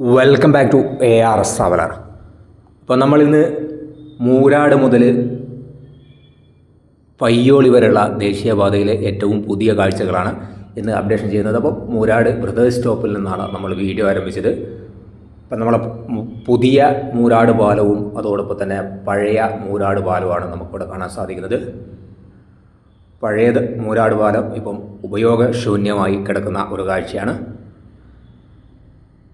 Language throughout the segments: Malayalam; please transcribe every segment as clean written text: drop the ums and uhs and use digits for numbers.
Welcome back to ARS traveller. അപ്പോൾ നമ്മളിന്ന് മൂരാട് മുതൽ പയ്യോളി വരെയുള്ള ദേശീയപാതയിലെ ഏറ്റവും പുതിയ കാഴ്ചകളാണ് ഇന്ന് അപ്ഡേഷൻ ചെയ്യുന്നത്. അപ്പോൾ മൂരാട് ബ്രദേഴ്സ് സ്റ്റോപ്പിൽ നിന്നാണ് നമ്മൾ വീഡിയോ ആരംഭിച്ചത്. അപ്പം നമ്മളെ പുതിയ മൂരാട് പാലവും അതോടൊപ്പം തന്നെ പഴയ മൂരാട് പാലവുമാണ് നമുക്കിവിടെ കാണാൻ സാധിക്കുന്നത്. പഴയത് മൂരാട് പാലം ഇപ്പം ഉപയോഗശൂന്യമായി കിടക്കുന്ന ഒരു കാഴ്ചയാണ്.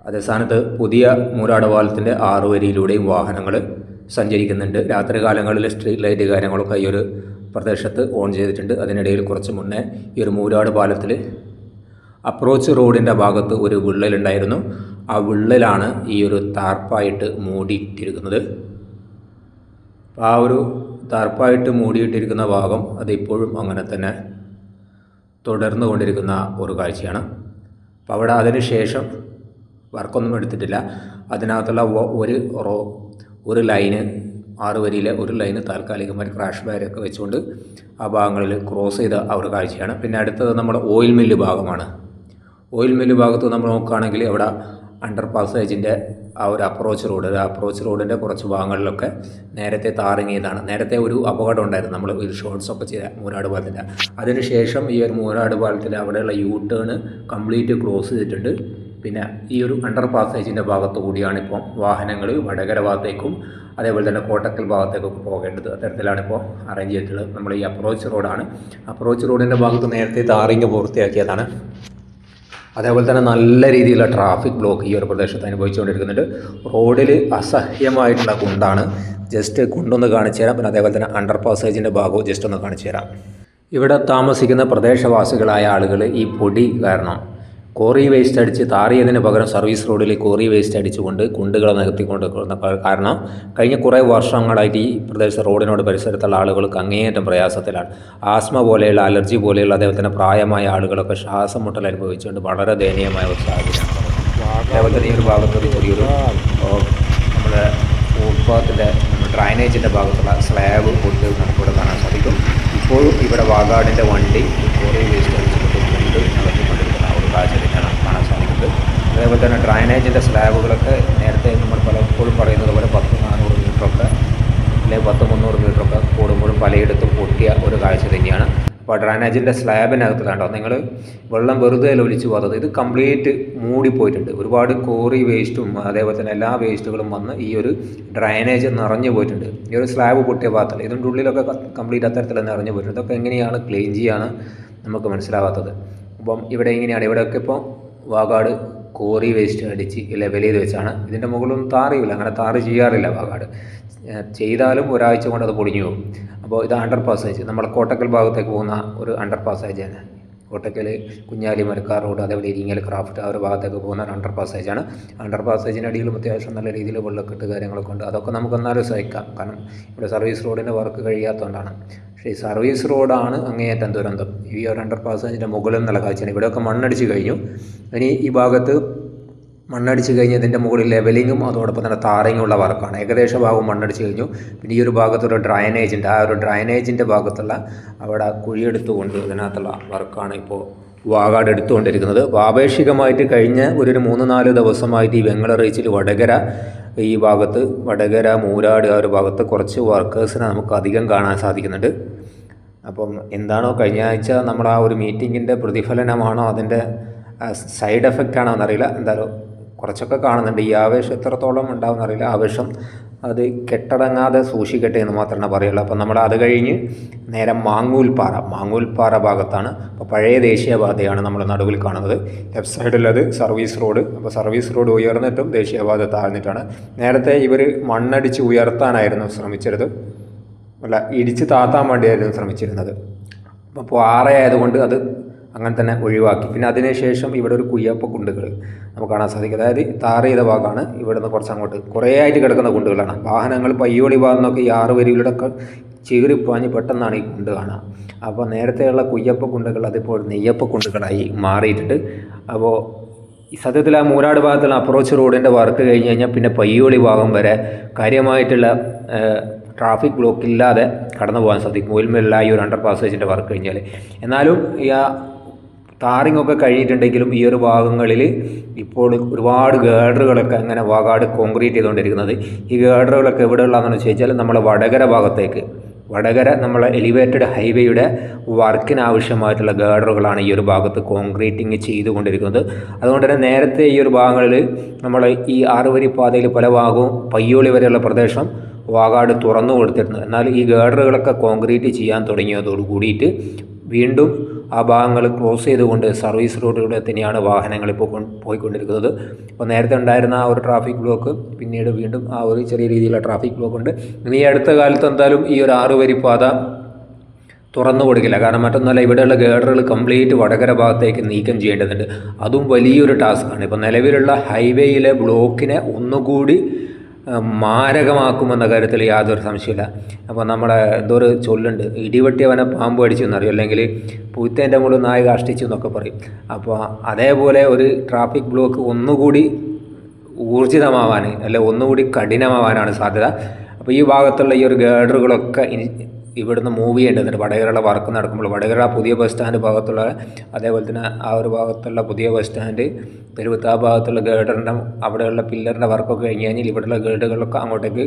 അതേ സ്ഥാനത്ത് പുതിയ മൂരാട് പാലത്തിൻ്റെ 6 വരിയിലൂടെയും വാഹനങ്ങൾ സഞ്ചരിക്കുന്നുണ്ട്. രാത്രി കാലങ്ങളിൽ സ്ട്രീറ്റ് ലൈറ്റ് കാര്യങ്ങളൊക്കെ ഈ ഒരു പ്രദേശത്ത് ഓൺ ചെയ്തിട്ടുണ്ട്. അതിനിടയിൽ കുറച്ച് മുന്നേ ഈ ഒരു മൂരാട് പാലത്തിൽ അപ്രോച്ച് റോഡിൻ്റെ ഭാഗത്ത് ഒരു വിള്ളലുണ്ടായിരുന്നു. ആ വിള്ളലാണ് ഈ ഒരു താർപ്പായിട്ട് മൂടിയിട്ടിരിക്കുന്നത്. ആ ഒരു താർപ്പായിട്ട് മൂടിയിട്ടിരിക്കുന്ന ഭാഗം അതിപ്പോഴും അങ്ങനെ തന്നെ തുടർന്നു കൊണ്ടിരിക്കുന്ന ഒരു കാഴ്ചയാണ്. അപ്പോൾ അവിടെ അതിന് ശേഷം വർക്കൊന്നും എടുത്തിട്ടില്ല. അതിനകത്തുള്ള ഒരു ലൈന് 6 വരിയിലെ ഒരു ലൈന് താൽക്കാലികമായി ക്രാഷ് ബാരൊക്കെ വെച്ചുകൊണ്ട് ആ ഭാഗങ്ങളിൽ ക്രോസ് ചെയ്ത ആ ഒരു കാഴ്ചയാണ്. പിന്നെ അടുത്തത് നമ്മുടെ ഓയിൽ മില്ല് ഭാഗമാണ്. ഓയിൽ മില്ല് ഭാഗത്ത് നമ്മൾ നോക്കുകയാണെങ്കിൽ അവിടെ അണ്ടർ പാസേജിൻ്റെ ആ ഒരു അപ്രോച്ച് റോഡിൻ്റെ കുറച്ച് ഭാഗങ്ങളിലൊക്കെ നേരത്തെ താറിങ്ങിയതാണ്. നേരത്തെ ഒരു അപകടം ഉണ്ടായിരുന്നു, നമ്മൾ ഒരു ഷോർട്ട്സൊക്കെ ചെയ്ത മൂരാട് പാലത്തിൻ്റെ. അതിനുശേഷം ഈ ഒരു മൂരാട് പാലത്തിൻ്റെ അവിടെയുള്ള U-ടേൺ കംപ്ലീറ്റ് ക്ലോസ് ചെയ്തിട്ടുണ്ട്. പിന്നെ ഈ ഒരു അണ്ടർ പാസേജിൻ്റെ ഭാഗത്തു കൂടിയാണ് ഇപ്പോൾ വാഹനങ്ങൾ വടകര ഭാഗത്തേക്കും അതേപോലെ തന്നെ കോട്ടക്കൽ ഭാഗത്തേക്കൊക്കെ പോകേണ്ടത്. അത്തരത്തിലാണ് ഇപ്പോൾ അറേഞ്ച് ചെയ്തിട്ടുള്ളത്. നമ്മൾ ഈ അപ്രോച്ച് റോഡിൻ്റെ ഭാഗത്ത് നേരത്തെ താറിങ് പൂർത്തിയാക്കിയതാണ്. അതേപോലെ തന്നെ നല്ല രീതിയിലുള്ള ട്രാഫിക് ബ്ലോക്ക് ഈ ഒരു പ്രദേശത്ത് അനുഭവിച്ചുകൊണ്ടിരിക്കുന്നുണ്ട്. റോഡിൽ അസഹ്യമായിട്ടുള്ള കുണ്ടാണ്. ജസ്റ്റ് കുണ്ടൊന്ന് കാണിച്ചു തരാം. പിന്നെ അതേപോലെ തന്നെ അണ്ടർ പാസേജിൻ്റെ ഭാഗവും ജസ്റ്റ് ഒന്ന് കാണിച്ചു തരാം. ഇവിടെ താമസിക്കുന്ന പ്രദേശവാസികളായ ആളുകൾ ഈ പൊടി കാരണം കോറി വേസ്റ്റ് അടിച്ച് താറിയതിന് പകരം സർവീസ് റോഡിൽ കോറി വേസ്റ്റ് അടിച്ചുകൊണ്ട് കുണ്ടുകൾ നികത്തിക്കൊണ്ട് കാരണം കഴിഞ്ഞ കുറേ വർഷങ്ങളായിട്ട് ഈ പ്രദേശ റോഡിനോട് പരിസരത്തുള്ള ആളുകൾക്ക് അങ്ങേയറ്റം പ്രയാസത്തിലാണ്. ആസ്മ പോലെയുള്ള അലർജി പോലെയുള്ള അതേപോലെ തന്നെ പ്രായമായ ആളുകളൊക്കെ ശ്വാസം മുട്ടൽ അനുഭവിച്ചുകൊണ്ട് വളരെ ദയനീയമായ ഒരു സാഹചര്യമാണ്. അതേപോലെ തന്നെ ഈ ഒരു ഭാഗത്തൊരു ചെറിയൊരു നമ്മുടെ ഫുട്പാത്തിൻ്റെ ഡ്രൈനേജിൻ്റെ ഭാഗത്തുള്ള സ്ലാബ് പൊട്ട് നമുക്കിവിടെ കാണാൻ സാധിക്കും. ഇപ്പോഴും ഇവിടെ വാഗാടിൻ്റെ വണ്ടി കോറി വേസ്റ്റ് അടിച്ചുകൊണ്ട് കൊണ്ട് നടത്തിക്കൊണ്ടിരിക്കുന്ന സാഹചര്യമാണ് കാണാൻ സാധിക്കുന്നത്. അതേപോലെ തന്നെ ഡ്രൈനേജിൻ്റെ സ്ലാബുകളൊക്കെ നേരത്തെ നമ്മൾ പലപ്പോഴും പറയുന്നത് പോലെ 10-400 മീറ്ററൊക്കെ അല്ലെങ്കിൽ 10-300 മീറ്ററൊക്കെ കൂടുമ്പോഴും പലയിടത്തും പൊട്ടിയ ഒരു കാഴ്ച തന്നെയാണ്. അപ്പോൾ ഡ്രൈനേജിൻ്റെ സ്ലാബിനകത്ത് കണ്ടോ നിങ്ങൾ വെള്ളം വെറുതെ ഒലിച്ചു പോകുന്നത്, ഇത് കംപ്ലീറ്റ് മൂടിപ്പോയിട്ടുണ്ട്. ഒരുപാട് കോറി വേസ്റ്റും അതേപോലെ തന്നെ എല്ലാ വേസ്റ്റുകളും വന്ന് ഈ ഒരു ഡ്രൈനേജ് നിറഞ്ഞു പോയിട്ടുണ്ട്. ഈ ഒരു സ്ലാബ് പൊട്ടിയ ഭാഗത്തല്ല, ഇതിൻ്റെ ഉള്ളിലൊക്കെ കംപ്ലീറ്റ് അത്തരത്തിൽ നിറഞ്ഞു പോയിട്ടുണ്ട്. ഇതൊക്കെ എങ്ങനെയാണ് ക്ലീൻ ചെയ്യാൻ നമുക്ക് മനസ്സിലാവാത്തത്. അപ്പം ഇവിടെയൊക്കെ ഇപ്പോൾ വാഗാട് കോറി വേസ്റ്റ് അടിച്ച് ലെവൽ ചെയ്ത് വെച്ചാണ്. ഇതിൻ്റെ മുകളിലൊന്നും താറിയില്ല, അങ്ങനെ താറ് ചെയ്യാറില്ല വാഗാട്. ചെയ്താലും ഒരാഴ്ച കൊണ്ട് അത് പൊടിഞ്ഞു പോകും. അപ്പോൾ ഇത് അണ്ടർ പാസേജ്, നമ്മൾ കോട്ടക്കൽ ഭാഗത്തേക്ക് പോകുന്ന ഒരു അണ്ടർ പാസേജാണ്. കോട്ടക്കൽ കുഞ്ഞാലി മരക്കാർ റോഡ് അതേപോലെ ഇരിങ്ങൽ ക്രാഫ്റ്റ് ആ ഒരു ഭാഗത്തേക്ക് പോകുന്ന ഒരു അണ്ടർ പാസേജാണ്. അണ്ടർ പാസേജിൻ്റെ അടിയിലും അത്യാവശ്യം നല്ല രീതിയിൽ വെള്ളക്കെട്ട് കാര്യങ്ങളൊക്കെ ഉണ്ട്. അതൊക്കെ നമുക്ക് എന്നാലും സഹിക്കാം, കാരണം ഇവിടെ സർവീസ് റോഡിൻ്റെ വർക്ക് കഴിയാത്തതുകൊണ്ടാണ്. പക്ഷേ ഈ സർവീസ് റോഡാണ് അങ്ങേയറ്റം ദുരന്തം. ഈ ഒരു അണ്ടർ പാസേജിൻ്റെ മുകളിൽ നിന്നുള്ള കാഴ്ചയാണ്. ഇവിടെയൊക്കെ മണ്ണടിച്ച് കഴിഞ്ഞു. ഇനി ഈ ഭാഗത്ത് മണ്ണടിച്ച് കഴിഞ്ഞതിൻ്റെ മുകളിൽ ലെവലിങ്ങും അതോടൊപ്പം തന്നെ താറിങ്ങുള്ള വർക്കാണ്. ഏകദേശം ഭാഗം മണ്ണടിച്ച് കഴിഞ്ഞു. പിന്നെ ഈ ഒരു ഭാഗത്തൊരു ഡ്രൈനേജ് ഉണ്ട്. ആ ഒരു ഡ്രൈനേജിൻ്റെ ഭാഗത്തുള്ള അവിടെ കുഴിയെടുത്തുകൊണ്ട് ഇതിനകത്തുള്ള വർക്കാണ് ഇപ്പോൾ വാഗാട് എടുത്തുകൊണ്ടിരിക്കുന്നത്. ആപേക്ഷികമായിട്ട് കഴിഞ്ഞ ഒരു 3-4 ദിവസമായിട്ട് ഈ വെങ്ങല റീച്ചിൽ ഈ ഭാഗത്ത് വടകര മൂരാട് ആ ഒരു ഭാഗത്ത് കുറച്ച് വർക്കേഴ്സിനെ നമുക്ക് അധികം കാണാൻ സാധിക്കുന്നുണ്ട്. അപ്പം എന്താണോ കഴിഞ്ഞ ആഴ്ച നമ്മൾ ആ ഒരു മീറ്റിങ്ങിൻ്റെ പ്രതിഫലനമാണോ അതിൻ്റെ സൈഡ് എഫക്റ്റ് ആണോ എന്നറിയില്ല, എന്തായാലും കുറച്ചൊക്കെ കാണുന്നുണ്ട്. ഈ ആവേശം എത്രത്തോളം ഉണ്ടാവും എന്നറിയില്ല. ആവേശം അത് കെട്ടടങ്ങാതെ സൂക്ഷിക്കട്ടെ എന്ന് മാത്രമേ പറയുള്ളൂ. അപ്പം നമ്മൾ അത് കഴിഞ്ഞ് നേരെ മാങ്ങൂൽപ്പാറ ഭാഗത്താണ്. അപ്പോൾ പഴയ ദേശീയപാതയാണ് നമ്മൾ നടുവിൽ കാണുന്നത്. ലെഫ്റ്റ് സൈഡിലത് സർവീസ് റോഡ്. അപ്പോൾ സർവീസ് റോഡ് ഉയർന്നിട്ടും ദേശീയപാത താഴ്ന്നിട്ടാണ്. നേരത്തെ ഇവർ മണ്ണടിച്ച് ഉയർത്താനായിരുന്നു ശ്രമിച്ചിരുന്നത്, അല്ല ഇടിച്ച് താത്താൻ വേണ്ടിയായിരുന്നു ശ്രമിച്ചിരുന്നത്. അപ്പോൾ ആറയായതുകൊണ്ട് അത് അങ്ങനെ തന്നെ ഒഴിവാക്കി. പിന്നെ അതിനുശേഷം ഇവിടെ ഒരു കുയ്യപ്പ കുണ്ടുകൾ നമുക്ക് കാണാൻ സാധിക്കും. അതായത് താറ് ചെയ്ത ഭാഗമാണ്. ഇവിടെ നിന്ന് കുറച്ച് അങ്ങോട്ട് കുറേ ആയിട്ട് കിടക്കുന്ന കുണ്ടുകളാണ്. വാഹനങ്ങൾ പയ്യോളി ഭാഗം നിന്നൊക്കെ ഈ 6 വരിയിലൂടെ ചീറിപ്പാഞ്ഞ് പെട്ടെന്നാണ് ഈ കുണ്ട് കാണുക. അപ്പോൾ നേരത്തെയുള്ള കുയ്യപ്പ കുണ്ടുകൾ അതിപ്പോൾ നെയ്യപ്പ കുണ്ടുകളായി മാറിയിട്ടുണ്ട്. അപ്പോൾ സത്യത്തിൽ ആ മൂരാട് ഭാഗത്തുള്ള അപ്രോച്ച് റോഡിൻ്റെ വർക്ക് കഴിഞ്ഞ് കഴിഞ്ഞാൽ പിന്നെ പയ്യോളി ഭാഗം വരെ കാര്യമായിട്ടുള്ള ട്രാഫിക് ബ്ലോക്ക് ഇല്ലാതെ കടന്നു പോകാൻ സാധിക്കും. ഓയിൽമില്ല ഈ ഒരു അണ്ടർ പാസേജിൻ്റെ വർക്ക് കഴിഞ്ഞാൽ. എന്നാലും ഈ ടാറിംഗ് ഒക്കെ കഴിഞ്ഞിട്ടുണ്ടെങ്കിലും ഈ ഒരു ഭാഗങ്ങളിൽ ഇപ്പോൾ ഒരുപാട് ഗേഡറുകളൊക്കെ അങ്ങനെ വാകാട് കോൺക്രീറ്റ് ചെയ്തുകൊണ്ടിരിക്കുന്നത്. ഈ ഗേഡറുകളൊക്കെ എവിടെയുള്ളതെന്ന് ചോദിച്ചാൽ നമ്മളെ വടകര ഭാഗത്തേക്ക്, വടകര നമ്മളെ എലിവേറ്റഡ് ഹൈവേയുടെ വർക്കിന് ആവശ്യമായിട്ടുള്ള ഗേഡറുകളാണ് ഈ ഒരു ഭാഗത്ത് കോൺക്രീറ്റിങ് ചെയ്തുകൊണ്ടിരിക്കുന്നത്. അതുകൊണ്ട് തന്നെ നേരത്തെ ഈ ഒരു ഭാഗങ്ങളിൽ നമ്മൾ ഈ 6 വരി പാതയിൽ പല ഭാഗവും പയ്യോളി വരെയുള്ള പ്രദേശം വാകാട് തുറന്നു കൊടുത്തിരുന്നു. എന്നാൽ ഈ ഗേഡറുകളൊക്കെ കോൺക്രീറ്റ് ചെയ്യാൻ തുടങ്ങിയതോട് കൂടിയിട്ട് വീണ്ടും ആ ഭാഗങ്ങൾ ക്ലോസ് ചെയ്തുകൊണ്ട് സർവീസ് റോഡിലൂടെ തന്നെയാണ് വാഹനങ്ങൾ ഇപ്പോൾ പോയിക്കൊണ്ടിരിക്കുന്നത്. അപ്പോൾ നേരത്തെ ഉണ്ടായിരുന്ന ആ ഒരു ട്രാഫിക് ബ്ലോക്ക് പിന്നീട് വീണ്ടും ആ ഒരു ചെറിയ രീതിയിലുള്ള ട്രാഫിക് ബ്ലോക്ക് ഉണ്ട്. ഇനി അടുത്ത കാലത്ത് എന്തായാലും ഈ ഒരു 6 വരി പാത തുറന്നു കൊടുക്കില്ല. കാരണം മറ്റൊന്നല്ല, ഇവിടെയുള്ള ഗേഡറുകൾ കംപ്ലീറ്റ് വടകര ഭാഗത്തേക്ക് നീക്കം ചെയ്യേണ്ടതുണ്ട്. അതും വലിയൊരു ടാസ്ക്കാണ്. ഇപ്പോൾ നിലവിലുള്ള ഹൈവേയിലെ ബ്ലോക്കിനെ ഒന്നുകൂടി മാരകമാക്കുമെന്ന കാര്യത്തിൽ യാതൊരു സംശയമില്ല. അപ്പോൾ നമ്മളെ എന്തോ ഒരു ചൊല്ലുണ്ട്, ഇടിവെട്ടിയവനെ പാമ്പ് അടിച്ചു എന്നറിയും, അല്ലെങ്കിൽ പൂത്തേൻ്റെ മുകളിൽ നായ കാഷ്ടിച്ചു എന്നൊക്കെ പറയും. അപ്പോൾ അതേപോലെ ഒരു ട്രാഫിക് ബ്ലോക്ക് ഒന്നുകൂടി ഊർജിതമാവാൻ അല്ലെ ഒന്നുകൂടി കഠിനമാവാനാണ് സാധ്യത. അപ്പോൾ ഈ ഭാഗത്തുള്ള ഈ ഒരു ഗേഡറുകളൊക്കെ ഇവിടുന്ന് മൂവ് ചെയ്യേണ്ടതുണ്ട്. വടകരയുള്ള വർക്ക് നടക്കുമ്പോൾ വടകര പുതിയ ബസ് സ്റ്റാൻഡ് ഭാഗത്തുള്ള, അതേപോലെ തന്നെ ആ ഒരു ഭാഗത്തുള്ള പുതിയ ബസ് സ്റ്റാൻഡ് തെരുവത്ത് ആ ഭാഗത്തുള്ള ഗേഡറിൻ്റെ അവിടെയുള്ള പില്ലറിൻ്റെ വർക്കൊക്കെ കഴിഞ്ഞ് കഴിഞ്ഞാൽ ഇവിടെയുള്ള ഗേഡുകളൊക്കെ അങ്ങോട്ടേക്ക്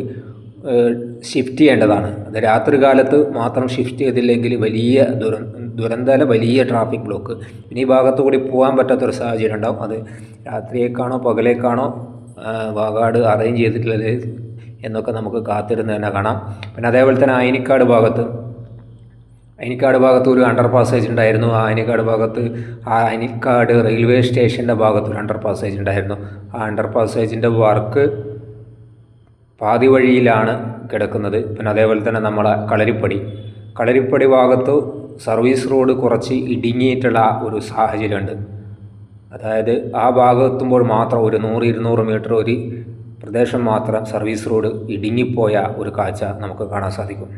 ഷിഫ്റ്റ് ചെയ്യേണ്ടതാണ്. അത് രാത്രി കാലത്ത് മാത്രം ഷിഫ്റ്റ് ചെയ്തില്ലെങ്കിൽ വലിയ ദുരന്തല വലിയ ട്രാഫിക് ബ്ലോക്ക്. ഇനി ഈ ഭാഗത്തു കൂടി പോകാൻ പറ്റാത്തൊരു സാഹചര്യം ഉണ്ടാവും. അത് രാത്രിയേക്കാണോ പകലേക്കാണോ വാകാട് അറേഞ്ച് ചെയ്തിട്ടുള്ളത് എന്നൊക്കെ നമുക്ക് കാത്തിരുന്ന് തന്നെ കാണാം. പിന്നെ അതേപോലെ തന്നെ അയനിക്കാട് ഭാഗത്ത് ഒരു അണ്ടർ പാസേജ് ഉണ്ടായിരുന്നു. ആ അയനിക്കാട് റെയിൽവേ സ്റ്റേഷൻ്റെ ഭാഗത്ത് ഒരു അണ്ടർ പാസേജ് ഉണ്ടായിരുന്നു. ആ അണ്ടർ പാസേജിൻ്റെ വർക്ക് പാതി വഴിയിലാണ് കിടക്കുന്നത്. പിന്നെ അതേപോലെ തന്നെ നമ്മളെ കളരിപ്പടി ഭാഗത്ത് സർവീസ് റോഡ് കുറച്ച് ഇടുങ്ങിയിട്ടുള്ള ഒരു സാഹചര്യമുണ്ട്. അതായത് ആ ഭാഗമെത്തുമ്പോൾ മാത്രം ഒരു 100-200 മീറ്റർ ഒരു പ്രദേശം മാത്രം സർവീസ് റോഡ് ഇടുങ്ങിപ്പോയ ഒരു കാഴ്ച നമുക്ക് കാണാൻ സാധിക്കും.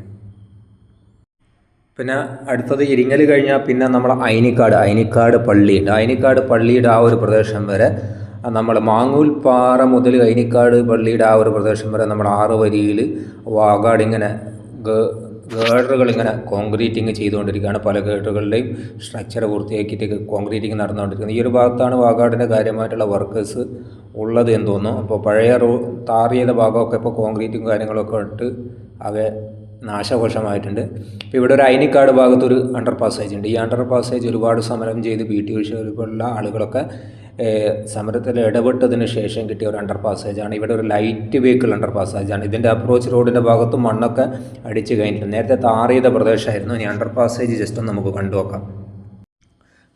പിന്നെ അടുത്തത് ഇരിങ്ങൽ കഴിഞ്ഞാൽ പിന്നെ നമ്മൾ അയനിക്കാട് പള്ളിയുണ്ട്. അയനിക്കാട് പള്ളിയുടെ ആ ഒരു പ്രദേശം വരെ നമ്മൾ മാങ്ങൂൽപ്പാറ മുതൽ അയനിക്കാട് പള്ളിയുടെ ആ ഒരു പ്രദേശം വരെ നമ്മൾ 6 വരിയിൽ വാകാട് ഇങ്ങനെ ഗേഡറുകൾ ഇങ്ങനെ കോൺക്രീറ്റിങ് ചെയ്തുകൊണ്ടിരിക്കുകയാണ്. പല ഗേഡറുകളുടെയും സ്ട്രക്ചർ പൂർത്തിയാക്കിയിട്ട് കോൺക്രീറ്റിങ് നടന്നുകൊണ്ടിരിക്കുന്നത്. ഈ ഒരു ഭാഗത്താണ് വാകാടിൻ്റെ കാര്യമായിട്ടുള്ള വർക്കേഴ്സ് ഉള്ളത് എന്ന് തോന്നുന്നു. അപ്പോൾ പഴയ ടാർ ചെയ്ത ഭാഗമൊക്കെ ഇപ്പോൾ കോൺക്രീറ്റും കാര്യങ്ങളൊക്കെ ഇട്ട് ആകെ നാശകോശമായിട്ടുണ്ട്. ഇപ്പോൾ ഇവിടെ ഒരു അയനിക്കാട് ഭാഗത്തൊരു അണ്ടർ പാസേജ് ഉണ്ട്. ഈ അണ്ടർ പാസേജ് ഒരുപാട് സമരം ചെയ്ത് PT ഉഷ പോലുള്ള ആളുകളൊക്കെ സമരത്തിൽ ഇടപെട്ടതിന് ശേഷം കിട്ടിയ ഒരു അണ്ടർ പാസേജാണ്. ഇവിടെ ഒരു ലൈറ്റ് വെഹിക്കിൾ അണ്ടർ പാസേജാണ്. ഇതിൻ്റെ അപ്രോച്ച് റോഡിൻ്റെ ഭാഗത്തും മണ്ണൊക്കെ അടിച്ച് കഴിഞ്ഞിട്ടുണ്ട്. നേരത്തെ ടാർ ചെയ്ത പ്രദേശമായിരുന്നു. ഇനി അണ്ടർ പാസേജ് ജസ്റ്റ് ഒന്ന് നമുക്ക് കണ്ടുനോക്കാം.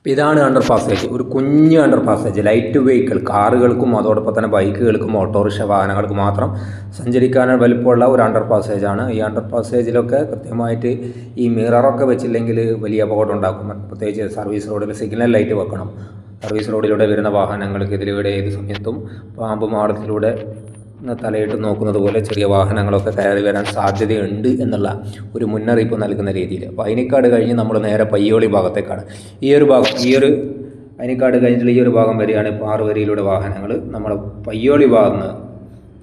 ഇതാണ് അണ്ടർ പാസേജ്, ഒരു കുഞ്ഞ് അണ്ടർ പാസേജ്. ലൈറ്റ് വെഹിക്കിൾ കാറുകൾക്കും അതോടൊപ്പം തന്നെ ബൈക്കുകൾക്കും ഓട്ടോറിക്ഷ വാഹനങ്ങൾക്ക് മാത്രം സഞ്ചരിക്കാൻ വലുപ്പമുള്ള ഒരു അണ്ടർ പാസേജാണ്. ഈ അണ്ടർ പാസേജിലൊക്കെ കൃത്യമായിട്ട് ഈ മിററൊക്കെ വെച്ചില്ലെങ്കിൽ വലിയ അപകടം ഉണ്ടാക്കും. പ്രത്യേകിച്ച് സർവീസ് റോഡിൽ സിഗ്നൽ ലൈറ്റ് വെക്കണം. സർവീസ് റോഡിലൂടെ വരുന്ന വാഹനങ്ങൾക്ക് ഇതിലൂടെ ഏത് സമയത്തും പാമ്പ് മാടത്തിലൂടെ തലയിട്ട് നോക്കുന്നത് പോലെ ചെറിയ വാഹനങ്ങളൊക്കെ കയറി വരാൻ സാധ്യതയുണ്ട് എന്നുള്ള ഒരു മുന്നറിയിപ്പ് നൽകുന്ന രീതിയിൽ. അപ്പോൾ അയനിക്കാട് കഴിഞ്ഞ് നമ്മൾ നേരെ പയ്യോളി ഭാഗത്തേക്കാണ്. ഈ ഒരു അയനിക്കാട് കഴിഞ്ഞിട്ടുള്ള ഈ ഒരു ഭാഗം വരെയാണ് ഇപ്പോൾ 6 വരിയിലൂടെ വാഹനങ്ങൾ നമ്മൾ പയ്യോളി ഭാഗത്ത്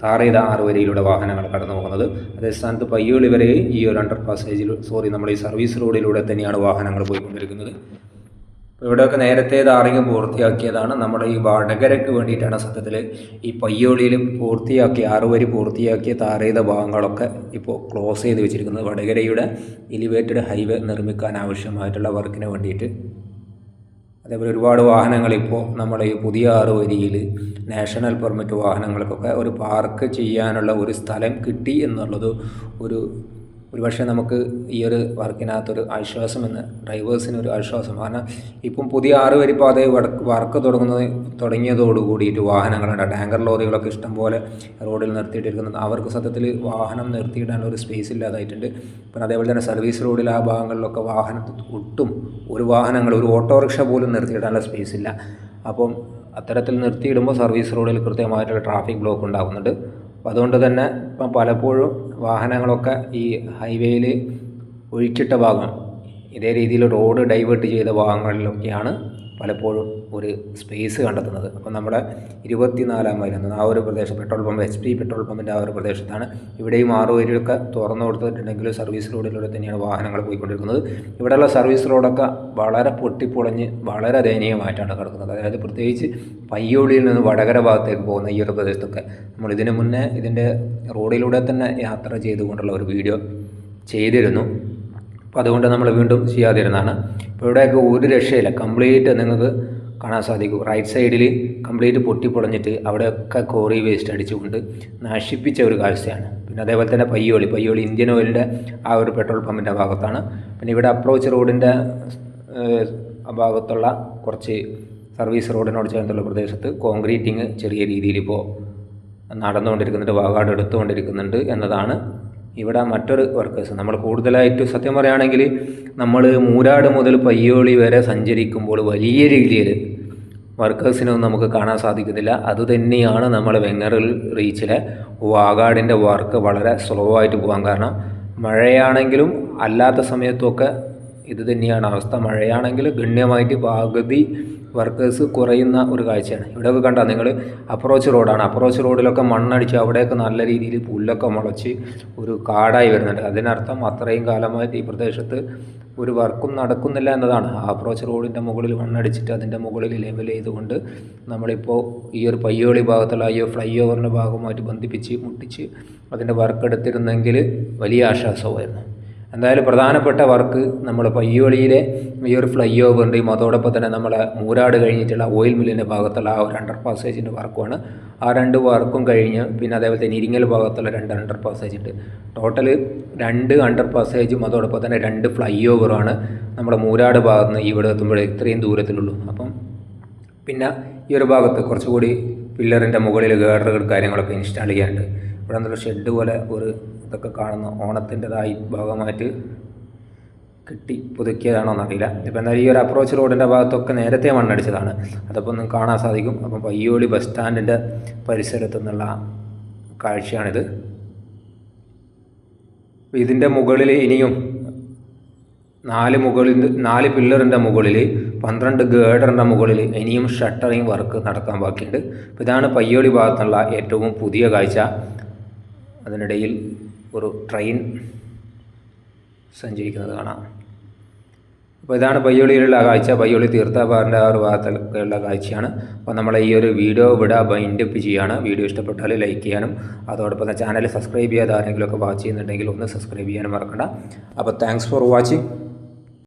ടാർ ചെയ്ത 6 വരിയിലൂടെ വാഹനങ്ങൾ കടന്നു പോകുന്നത്. അതേ സ്ഥാനത്ത് പയ്യോളി വരെ ഈ ഒരു അണ്ടർ പാസേജിൽ നമ്മൾ ഈ സർവീസ് റോഡിലൂടെ തന്നെയാണ് വാഹനങ്ങൾ പോയിക്കൊണ്ടിരിക്കുന്നത്. ഇവിടെയൊക്കെ നേരത്തെ ടാറിങ് പൂർത്തിയാക്കിയതാണ്. നമ്മുടെ ഈ വടകരയ്ക്ക് വേണ്ടിയിട്ടാണ് സത്യത്തിൽ ഈ പയ്യോളിയിൽ 6 വരി പൂർത്തിയാക്കിയ ടാർ ചെയ്ത ഭാഗങ്ങളൊക്കെ ഇപ്പോൾ ക്ലോസ് ചെയ്ത് വെച്ചിരിക്കുന്നത്. വടകരയുടെ എലിവേറ്റഡ് ഹൈവേ നിർമ്മിക്കാൻ ആവശ്യമായിട്ടുള്ള വർക്കിന് വേണ്ടിയിട്ട്. അതേപോലെ ഒരുപാട് വാഹനങ്ങൾ ഇപ്പോൾ നമ്മുടെ ഈ പുതിയ 6 വരിയിൽ നാഷണൽ പെർമിറ്റ് വാഹനങ്ങൾക്കൊക്കെ ഒരു പാർക്ക് ചെയ്യാനുള്ള ഒരു സ്ഥലം കിട്ടി എന്നുള്ളത് ഒരു പക്ഷേ നമുക്ക് ഈ ഒരു വർക്കിനകത്തൊരു ആശ്വാസമെന്ന് ഡ്രൈവേഴ്സിന് ഒരു ആശ്വാസം. കാരണം ഇപ്പം പുതിയ 6 വരി പാത വർക്ക് തുടങ്ങിയതോടുകൂടിയിട്ട് വാഹനങ്ങളുണ്ട്. ടാങ്കർ ലോറികളൊക്കെ ഇഷ്ടംപോലെ റോഡിൽ നിർത്തിയിട്ടിരിക്കുന്നത്. അവർക്ക് സത്യത്തിൽ വാഹനം നിർത്തിയിടാനുള്ള ഒരു സ്പേസ് ഇല്ലാതായിട്ടുണ്ട്. പിന്നെ അതേപോലെ തന്നെ സർവീസ് റോഡിൽ ആ ഭാഗങ്ങളിലൊക്കെ ഒരു ഓട്ടോറിക്ഷ പോലും നിർത്തിയിടാനുള്ള സ്പേസ് ഇല്ല. അപ്പം അത്തരത്തിൽ നിർത്തിയിടുമ്പോൾ സർവീസ് റോഡിൽ കൃത്യമായിട്ടുള്ള ട്രാഫിക് ബ്ലോക്ക് ഉണ്ടാകുന്നുണ്ട്. അപ്പോൾ അതുകൊണ്ട് തന്നെ ഇപ്പം പലപ്പോഴും വാഹനങ്ങളൊക്കെ ഈ ഹൈവേയിൽ ഒഴിച്ചിട്ട ഭാഗം ഇതേ രീതിയിൽ റോഡ് ഡൈവേർട്ട് ചെയ്ത ഭാഗങ്ങളിലൊക്കെയാണ് പലപ്പോഴും ഒരു സ്പേസ് കണ്ടെത്തുന്നത്. അപ്പോൾ നമ്മുടെ 24-ാം മൈൽ എന്ന ആ ഒരു പ്രദേശം പെട്രോൾ പമ്പ് HP പെട്രോൾ പമ്പിൻ്റെ ആ ഒരു പ്രദേശത്താണ്. ഇവിടെയും 6 വരിയൊക്കെ തുറന്നു കൊടുത്തിട്ടുണ്ടെങ്കിൽ സർവീസ് റോഡിലൂടെ തന്നെയാണ് വാഹനങ്ങൾ പോയിക്കൊണ്ടിരിക്കുന്നത്. ഇവിടെയുള്ള സർവീസ് റോഡൊക്കെ വളരെ പൊട്ടിപ്പൊളഞ്ഞ് വളരെ ദയനീയമായിട്ടാണ് കിടക്കുന്നത്. അതായത് പ്രത്യേകിച്ച് പയ്യോളിയിൽ നിന്ന് വടകര ഭാഗത്തേക്ക് പോകുന്ന ഈ ഒരു പ്രദേശത്തൊക്കെ നമ്മൾ ഇതിന് മുന്നേ ഇതിൻ്റെ റോഡിലൂടെ തന്നെ യാത്ര ചെയ്തുകൊണ്ടുള്ള ഒരു വീഡിയോ ചെയ്തിരുന്നു. അപ്പോൾ അതുകൊണ്ട് നമ്മൾ വീണ്ടും ചെയ്യാതിരുന്നതാണ്. ഇപ്പോൾ ഇവിടെയൊക്കെ ഒരു രക്ഷയില്ല, കംപ്ലീറ്റ് നിങ്ങൾക്ക് കാണാൻ സാധിക്കും. റൈറ്റ് സൈഡിൽ കംപ്ലീറ്റ് പൊട്ടിപ്പൊളഞ്ഞിട്ട് അവിടെയൊക്കെ കോറി വേസ്റ്റ് അടിച്ചുകൊണ്ട് നശിപ്പിച്ച ഒരു കാഴ്ചയാണ്. പിന്നെ അതേപോലെ തന്നെ പയ്യോളി ഇന്ത്യൻ ഓയിലിൻ്റെ ആ ഒരു പെട്രോൾ പമ്പിൻ്റെ ഭാഗത്താണ്. പിന്നെ ഇവിടെ അപ്രോച്ച് റോഡിൻ്റെ ഭാഗത്തുള്ള കുറച്ച് സർവീസ് റോഡിനോട് ചേർന്നുള്ള പ്രദേശത്ത് കോൺക്രീറ്റിങ് ചെറിയ രീതിയിൽ ഇപ്പോൾ നടന്നുകൊണ്ടിരിക്കുന്നുണ്ട്, വാഗാട് എടുത്തുകൊണ്ടിരിക്കുന്നുണ്ട് എന്നതാണ് ഇവിടെ മറ്റൊരു വർക്കേഴ്സ്. നമ്മൾ കൂടുതലായിട്ട് സത്യം പറയുകയാണെങ്കിൽ നമ്മൾ മൂരാട് മുതൽ പയ്യോളി വരെ സഞ്ചരിക്കുമ്പോൾ വലിയ രീതിയിൽ വർക്കേഴ്സിനൊന്നും നമുക്ക് കാണാൻ സാധിക്കുന്നില്ല. അതുതന്നെയാണ് നമ്മൾ വെങ്ങറിൽ റീച്ചിലെ വാഗാടിൻ്റെ വർക്ക് വളരെ സ്ലോ ആയിട്ട് പോകാൻ കാരണം. മഴയാണെങ്കിലും അല്ലാത്ത സമയത്തൊക്കെ ഇത് തന്നെയാണ് അവസ്ഥ. മഴയാണെങ്കിൽ ഗണ്യമായിട്ട് പകുതി വർക്കേഴ്സ് കുറയുന്ന ഒരു കാഴ്ചയാണ്. ഇവിടെയൊക്കെ കണ്ടാൽ നിങ്ങൾ അപ്രോച്ച് റോഡാണ്. അപ്രോച്ച് റോഡിലൊക്കെ മണ്ണടിച്ച് അവിടെയൊക്കെ നല്ല രീതിയിൽ പുല്ലൊക്കെ മുളച്ച് ഒരു കാടായി വരുന്നുണ്ട്. അതിനർത്ഥം അത്രയും കാലമായിട്ട് ഈ പ്രദേശത്ത് ഒരു വർക്കും നടക്കുന്നില്ല എന്നതാണ്. ആ അപ്രോച്ച് റോഡിൻ്റെ മുകളിൽ മണ്ണടിച്ചിട്ട് അതിൻ്റെ മുകളിൽ ലെവൽ ചെയ്തുകൊണ്ട് നമ്മളിപ്പോൾ ഈ ഒരു പയ്യോളി ഭാഗത്തുള്ള ഈ ഫ്ലൈ ഓവറിൻ്റെ ഭാഗമായിട്ട് ബന്ധിപ്പിച്ച് മുട്ടിച്ച് അതിൻ്റെ വർക്ക് എടുത്തിരുന്നെങ്കിൽ വലിയ ആശ്വാസമായിരുന്നു. എന്തായാലും പ്രധാനപ്പെട്ട വർക്ക് നമ്മൾ പയ്യോളിയിലെ ഈ ഒരു ഫ്ലൈ ഓവറിൻ്റെയും അതോടൊപ്പം തന്നെ നമ്മളെ മൂരാട് കഴിഞ്ഞിട്ടുള്ള ഓയിൽ മില്ലിൻ്റെ ഭാഗത്തുള്ള ആ ഒരു അണ്ടർ പാസേജിൻ്റെ വർക്കുമാണ്. ആ 2 വർക്കും കഴിഞ്ഞ് പിന്നെ അതേപോലെ തന്നെ ഇരിങ്ങൽ ഭാഗത്തുള്ള 2 അണ്ടർ പാസേജ് ഉണ്ട്. ടോട്ടൽ 2 അണ്ടർ പാസേജും അതോടൊപ്പം തന്നെ 2 ഫ്ലൈ ഓവറുമാണ് നമ്മുടെ മൂരാട് ഭാഗത്ത് നിന്ന് ഇവിടെ എത്തുമ്പോഴേ ഇത്രയും ദൂരത്തിലുള്ളൂ. അപ്പം പിന്നെ ഈ ഒരു ഭാഗത്ത് കുറച്ചുകൂടി പില്ലറിൻ്റെ മുകളിൽ ഗേഡറുകൾ കാര്യങ്ങളൊക്കെ ഇൻസ്റ്റാൾ ചെയ്യാനുണ്ട്. ഇവിടെ എന്നുള്ള ഷെഡ് പോലെ ഒരു ഇതൊക്കെ കാണുന്ന ഓണത്തിൻ്റെതായി ഭാഗമായിട്ട് കിട്ടി പുതുക്കിയതാണോ എന്നറിയില്ല. ഇപ്പോൾ എന്തായാലും ഈ ഒരു അപ്രോച്ച് റോഡിൻ്റെ ഭാഗത്തൊക്കെ നേരത്തെ മണ്ണടിച്ചതാണ്. അതപ്പോൾ നിങ്ങൾക്ക് കാണാൻ സാധിക്കും. അപ്പം പയ്യോളി ബസ് സ്റ്റാൻഡിൻ്റെ പരിസരത്തു നിന്നുള്ള കാഴ്ചയാണിത്. ഇതിൻ്റെ മുകളിൽ ഇനിയും 4 പില്ലറിൻ്റെ മുകളിൽ 12 ഗേഡറിൻ്റെ മുകളിൽ ഇനിയും ഷട്ടറിങ് വർക്ക് നടക്കാൻ ബാക്കിയുണ്ട്. അപ്പോൾ ഇതാണ് പയ്യോളി ഭാഗത്തുള്ള ഏറ്റവും പുതിയ കാഴ്ച. അതിനിടയിൽ ഒരു ട്രെയിൻ സഞ്ചരിക്കുന്നത് കാണാം. അപ്പോൾ ഇതാണ് പയ്യോളിയിലുള്ള കാഴ്ച. പയ്യോളി തീർത്ഥാടനൻ്റെ ആ ഒരു ഭാഗത്തുള്ള കാഴ്ചയാണ്. അപ്പോൾ നമ്മളെ ഈ ഒരു വീഡിയോ ഇവിടെ വൈൻഡപ്പ് ചെയ്യുകയാണ്. വീഡിയോ ഇഷ്ടപ്പെട്ടാൽ ലൈക്ക് ചെയ്യാനും അതോടൊപ്പം തന്നെ ചാനൽ സബ്സ്ക്രൈബ് ചെയ്യാതെ ആരെങ്കിലുമൊക്കെ വാച്ച് ചെയ്യുന്നുണ്ടെങ്കിൽ ഒന്ന് സബ്സ്ക്രൈബ് ചെയ്യാനും മറക്കണ്ട. അപ്പോൾ താങ്ക്സ് ഫോർ വാച്ചിങ്.